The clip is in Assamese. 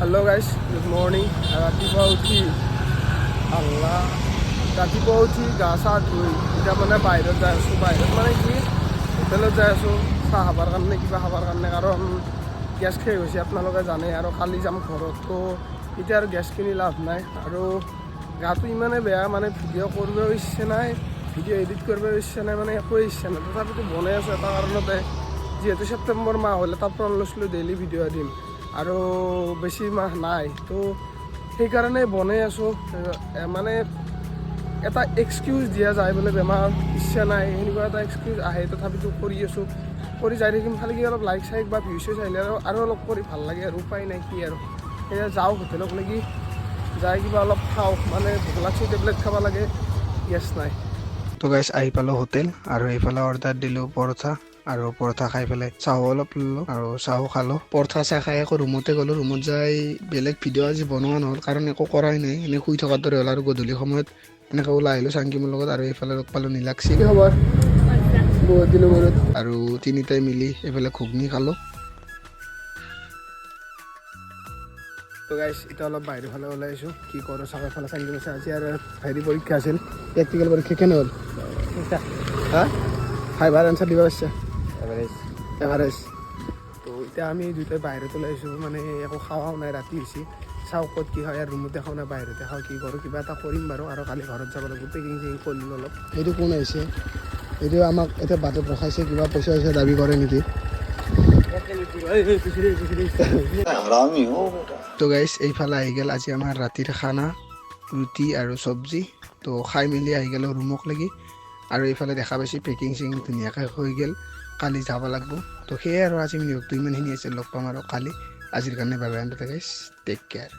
Hello guys, good morning. ৰাতিপুৱা উঠি গা চা ধুই এতিয়া মানে বাহিৰত যাই আছোঁ। বাহিৰত মানে কি হোটেলত যাই আছোঁ চাহ খাবৰ কাৰণে, কিবা খাবৰ কাৰণে, কাৰণ গেছ শেষ হৈছে আপোনালোকে জানে। আৰু কালি যাম ঘৰত, তো এতিয়া আৰু গেছ কিনি লাভ নাই। আৰু গাটো ইমানেই বেয়া, মানে ভিডিঅ' কৰিব ইচ্ছা নাই, ভিডিঅ' এডিট কৰিব ইচ্ছা নাই, মানে একোৱে ইচ্ছা নাই। তথাপিতো বনাই আছোঁ এটা কাৰণতে, যিহেতু ছেপ্টেম্বৰ মাহ হ'ল এটা প্ৰণ লৈছিলোঁ ডেইলি ভিডিঅ' দিম, আৰু বেছি মাহ নাই, তো সেইকাৰণে বনাই আছোঁ। মানে এটা এক্সকিউজ দিয়া যায় বোলে বেমাৰ ইচ্ছা নাই, সেনেকুৱা এটা এক্সকিউজ আহে। তথাপিতো কৰি আছোঁ, কৰি যাই থাকিম। খালি কি অলপ লাইক চাইক বা ভিউজ চিউজ আহিলে আৰু অলপ কৰি ভাল লাগে, আৰু উপায় নাই কি আৰু। সেয়া যাওঁ হোটেলত লাগি যাই কিবা অলপ খাওঁ, মানে ভোক লাগছে, টেবলেট খাব লাগে, গেছ নাই। তো গাইছ আহি পালোঁ হোটেল, আৰু এইফালে অৰ্ডাৰ দিলোঁ পৰঠা, আৰু পৰঠা খাই পেলাই চাহো অলপ ল'লোঁ, আৰু চাহো খালোঁ। পৰঠা চাহ খাই আকৌ ৰুমতে গ'লোঁ। ৰুমত যাই বেলেগ ভিডিঅ' আজি বনোৱা নহ'ল, কাৰণ একো কৰাই নাই, এনেই শুই থকাৰ দৰে হ'ল। আৰু গধূলি সময়ত এনেকৈ ওলাই আহিলোঁ চাংকিমৰ লগত, আৰু এইফালে লগ পালোঁ নীলাক্ষী। কি খবৰ? বহুত দিনৰ মূৰত। আৰু তিনিটাই মিলি এইফালে ঘুগনি খালোঁ। তো গাইছ এতিয়া অলপ বাহিৰৰ ফালে ওলাই আহিছোঁ, কি কৰোঁ চাব। এইফালে চাংকিম আছে। আজি আৰু হেৰি পৰীক্ষা আছিল, প্ৰেক্টিকেল পৰীক্ষা। কেনে হ'ল? হা ফাইভাৰ এনচাৰ দিব পাৰিছে? এভাৰেজ। তো এতিয়া আমি দুটাই বাহিৰত ওলাই আহিছোঁ, মানে একো খাৱাও নাই, ৰাতি হৈছে। চাওঁ ক'ত কি হয়, আৰু ৰুমতে খাওঁ নে বাহিৰতে খাওঁ, কি কৰোঁ। কিবা এটা কৰিম বাৰু, আৰু কালি ঘৰত যাব লাগিব। পেকিং চেকিং কৰিলোঁ অলপ। এইটো কোন আহিছে? এইটো আমাক এতিয়া বাটত ৰখাইছে, কিবা পইচা চইচা দাবী কৰে নেকি? তো গাইছ এইফালে আহি গ'ল আজি আমাৰ ৰাতিৰ খানা, ৰুটি আৰু চব্জি। তো খাই মেলি আহি গ'লোঁ ৰুমক লাগি, আৰু এইফালে দেখা পাইছে পেকিং চেকিং ধুনীয়াকৈ হৈ গ'ল। কালি যাব লাগিব। তো সেয়াই আৰু আজি ভিডিঅ'টো ইমানখিনি আছিল। লগ পাম আৰু কালি। আজিৰ কাৰণে বাই বাই, গাইছ, টেক কেয়াৰ।